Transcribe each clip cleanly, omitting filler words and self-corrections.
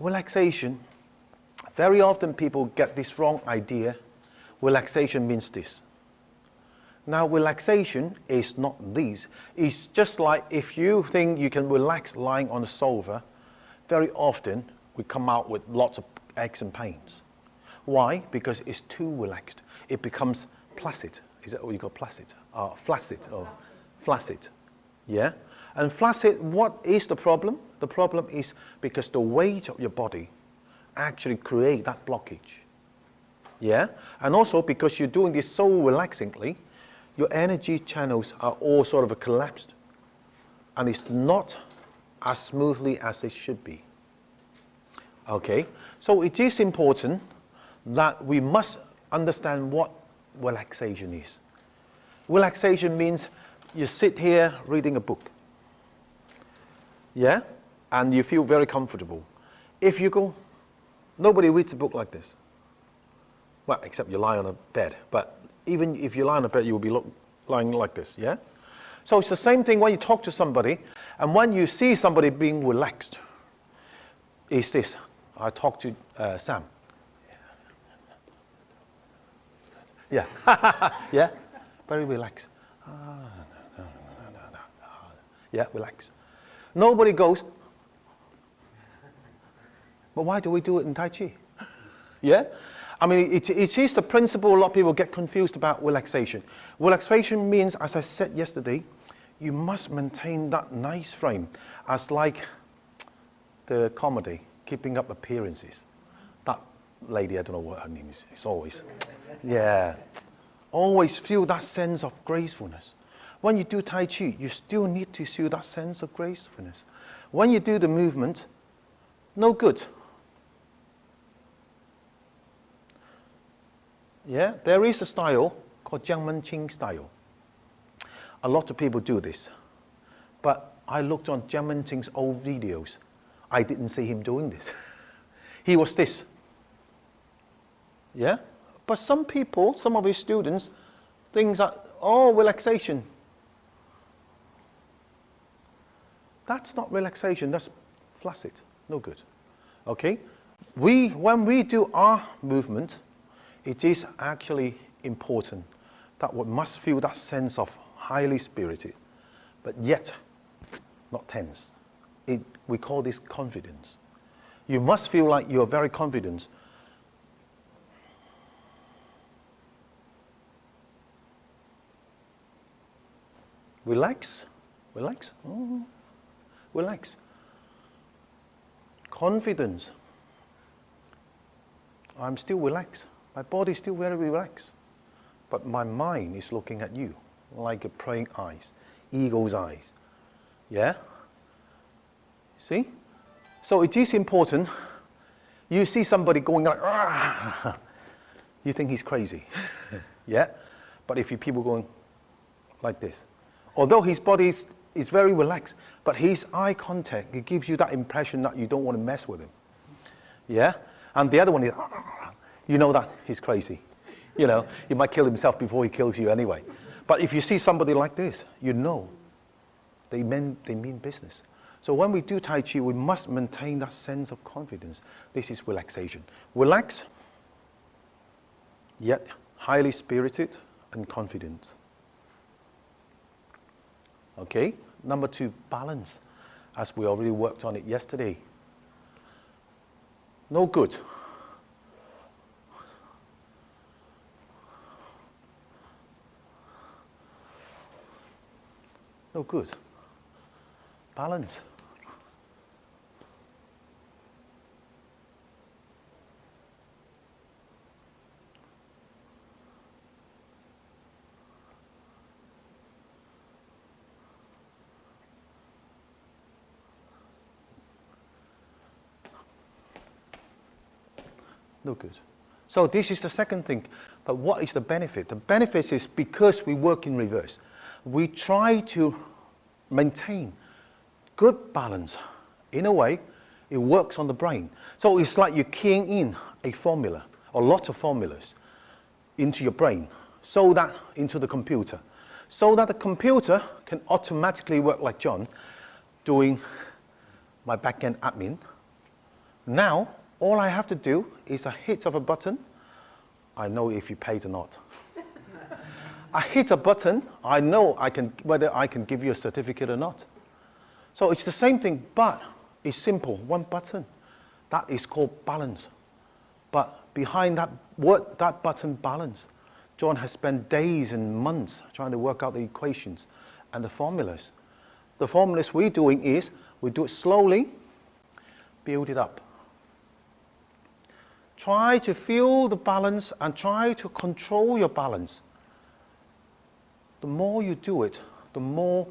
relaxation, very often people get this wrong idea. Relaxation means this. Now, relaxation is not this. It's just like if you think you can relax lying on the sofa, very often we come out with lots of aches and pains. Why? Because it's too relaxed. It becomes placid. Is that what you call placid? Flaccid. Or flaccid. Yeah? And flaccid, what is the problem? The problem is because the weight of your body actually create that blockage. Yeah? And also because you're doing this so relaxingly, your energy channels are all sort of collapsed. And it's not as smoothly as it should be. Okay? So it is important that we must understand what relaxation is. Relaxation means you sit here reading a book. Yeah? And you feel very comfortable. If you go, nobody reads a book like this. Well, except you lie on a bed. But even if you lie on a bed, you will be lying like this, yeah? So it's the same thing when you talk to somebody, and when you see somebody being relaxed, is this. I talked to Sam. Yeah. Yeah? Very relaxed. Yeah, relax. Nobody goes, but why do we do it in Tai Chi? Yeah? I mean, it is the principle a lot of people get confused about relaxation. Relaxation means, as I said yesterday, you must maintain that nice frame as like the comedy, Keeping Up Appearances. That lady, I don't know what her name is, it's always, yeah. Always feel that sense of gracefulness. When you do Tai Chi, you still need to feel that sense of gracefulness. When you do the movement, no good. Yeah, there is a style called Jiangmenqing style. A lot of people do this. But I looked on Jiangmenqing's old videos. I didn't see him doing this. He was this. Yeah? But some people, some of his students, think that, oh, relaxation. That's not relaxation, that's flaccid. No good. Okay? When we do our movement, it is actually important that we must feel that sense of highly spirited, but yet not tense. We call this confidence. You must feel like you're very confident. Relax, relax, relax. Confidence. I'm still relaxed. My body is still very relaxed. But my mind is looking at you like a praying eyes, eagle's eyes. Yeah? See? So it is important. You see somebody going like, ah, you think he's crazy. Yeah? But if you people going like this, although his body is very relaxed, but his eye contact, it gives you that impression that you don't want to mess with him. Yeah? And the other one is, you know that he's crazy. You know, he might kill himself before he kills you anyway. But if you see somebody like this, you know they mean business. So when we do Tai Chi, we must maintain that sense of confidence. This is relaxation. Relax, yet highly spirited and confident. Okay? Number 2, balance, as we already worked on it yesterday. No good. No good. Balance. No good. So this is the second thing. But what is the benefit? The benefit is because we work in reverse. We try to maintain good balance. In a way, it works on the brain. So it's like you're keying in a formula, or lots of formulas, into your brain, so that into the computer, so that the computer can automatically work like John, doing my back-end admin, Now, all I have to do is a hit of a button. I know if you paid or not. I hit a button, I know whether I can give you a certificate or not. So it's the same thing, but it's simple, one button. That is called balance. But behind that word, that button, balance, John has spent days and months trying to work out the equations and the formulas. The formulas we're doing is, we do it slowly, build it up. Try to feel the balance and try to control your balance. The more you do it, the more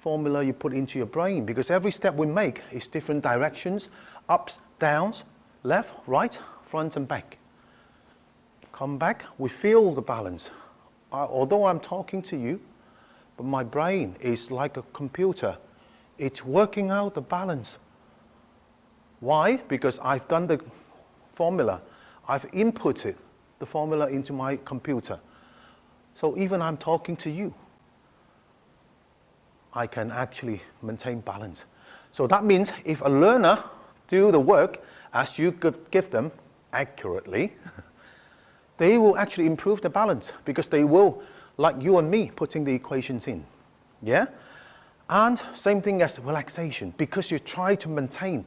formula you put into your brain, because every step we make is different directions, ups, downs, left, right, front and back. Come back, we feel the balance. Although I'm talking to you, but my brain is like a computer. It's working out the balance. Why? Because I've done the formula. I've inputted the formula into my computer. So even I'm talking to you, I can actually maintain balance. So that means if a learner do the work as you give them accurately, they will actually improve the balance, because they will, like you and me, putting the equations in. Yeah? And same thing as relaxation, because you try to maintain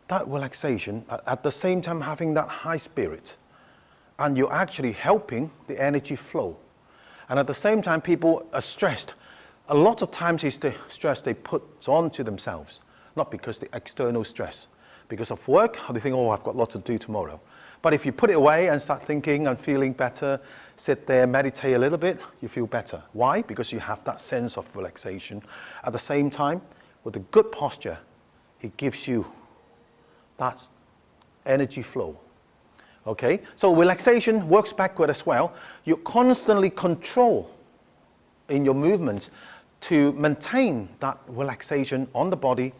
that relaxation at the same time having that high spirit, and you're actually helping the energy flow. And at the same time, people are stressed. A lot of times it's the stress they put onto themselves, not because the external stress. Because of work, they think, oh, I've got lots to do tomorrow. But if you put it away and start thinking and feeling better, sit there, meditate a little bit, you feel better. Why? Because you have that sense of relaxation. At the same time, with a good posture, it gives you that energy flow. Okay? So relaxation works backward as well. You constantly control in your movements to maintain that relaxation on the body,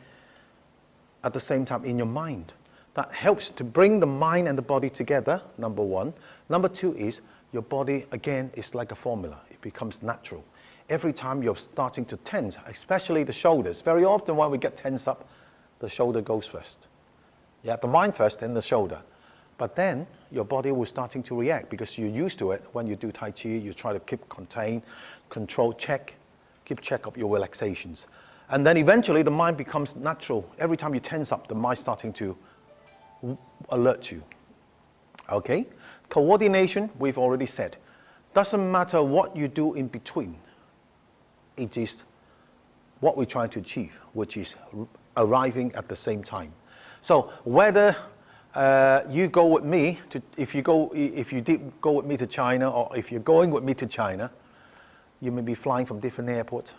at the same time in your mind. That helps to bring the mind and the body together, number one. Number two is your body, again, is like a formula. It becomes natural. Every time you're starting to tense, especially the shoulders. Very often when we get tense up, the shoulder goes first. Yeah, the mind first, then the shoulder. But then your body will starting to react, because you're used to it. When you do Tai Chi, you try to keep contain, control, keep check of your relaxations. And then eventually the mind becomes natural. Every time you tense up, the mind starting to alert you. Okay? Coordination, we've already said. Doesn't matter what you do in between. It is what we try to achieve, which is arriving at the same time. So whether you go with me to, if you did go with me to China, or if you're going with me to China, you may be flying from different airports.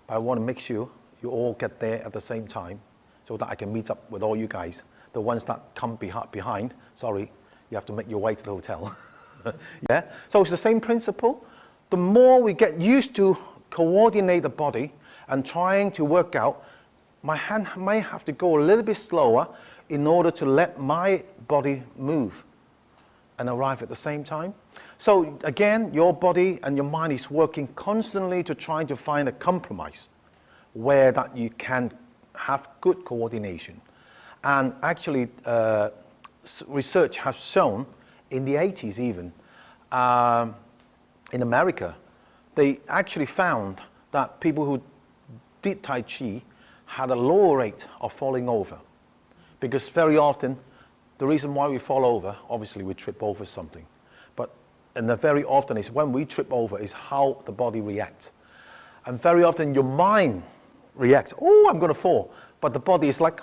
But I want to make sure you all get there at the same time, so that I can meet up with all you guys. The ones that come behind, sorry, you have to make your way to the hotel. Yeah. So it's the same principle. The more we get used to coordinate the body and trying to work out, my hand may have to go a little bit slower in order to let my body move and arrive at the same time. So again, your body and your mind is working constantly to try to find a compromise where that you can have good coordination. And actually, research has shown in the 80s even, in America, they actually found that people who did Tai Chi had a lower rate of falling over. Because very often, the reason why we fall over, obviously we trip over something. And very often is when we trip over is how the body reacts. And very often your mind reacts, oh, I'm going to fall. But the body is like,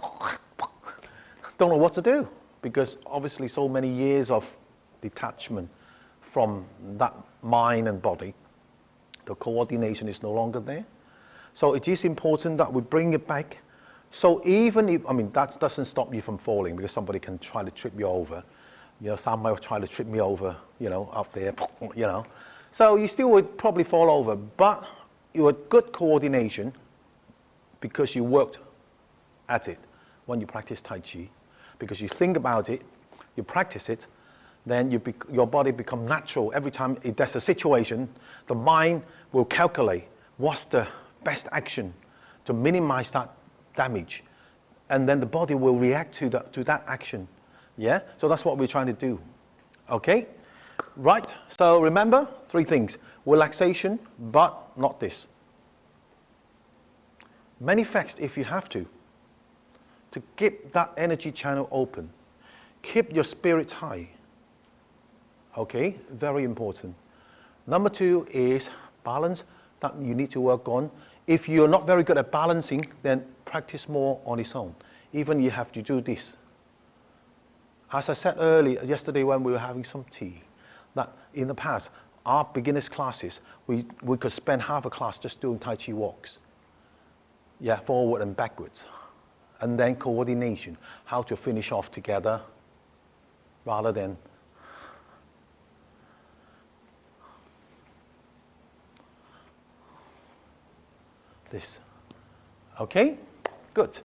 don't know what to do. Because obviously so many years of detachment from that mind and body, the coordination is no longer there. So it is important that we bring it back. So even if, I mean, that doesn't stop you from falling, because somebody can try to trip you over. You know, some might try to trip me over, you know, up there, you know. So you still would probably fall over, but you had good coordination because you worked at it when you practice Tai Chi. Because you think about it, you practice it, then your body becomes natural. Every time there's a situation, the mind will calculate what's the best action to minimize that damage. And then the body will react to that action Yeah, so that's what we're trying to do. Okay, right, so remember 3 things. Relaxation, but not this. Manifest if you have to keep that energy channel open. Keep your spirits high. Okay, very important. Number 2 is balance that you need to work on. If you're not very good at balancing, then practice more on its own. Even you have to do this. As I said earlier, yesterday when we were having some tea, that in the past, our beginners classes, we could spend half a class just doing Tai Chi walks. Yeah, forward and backwards. And then coordination, how to finish off together rather than this. Okay, good.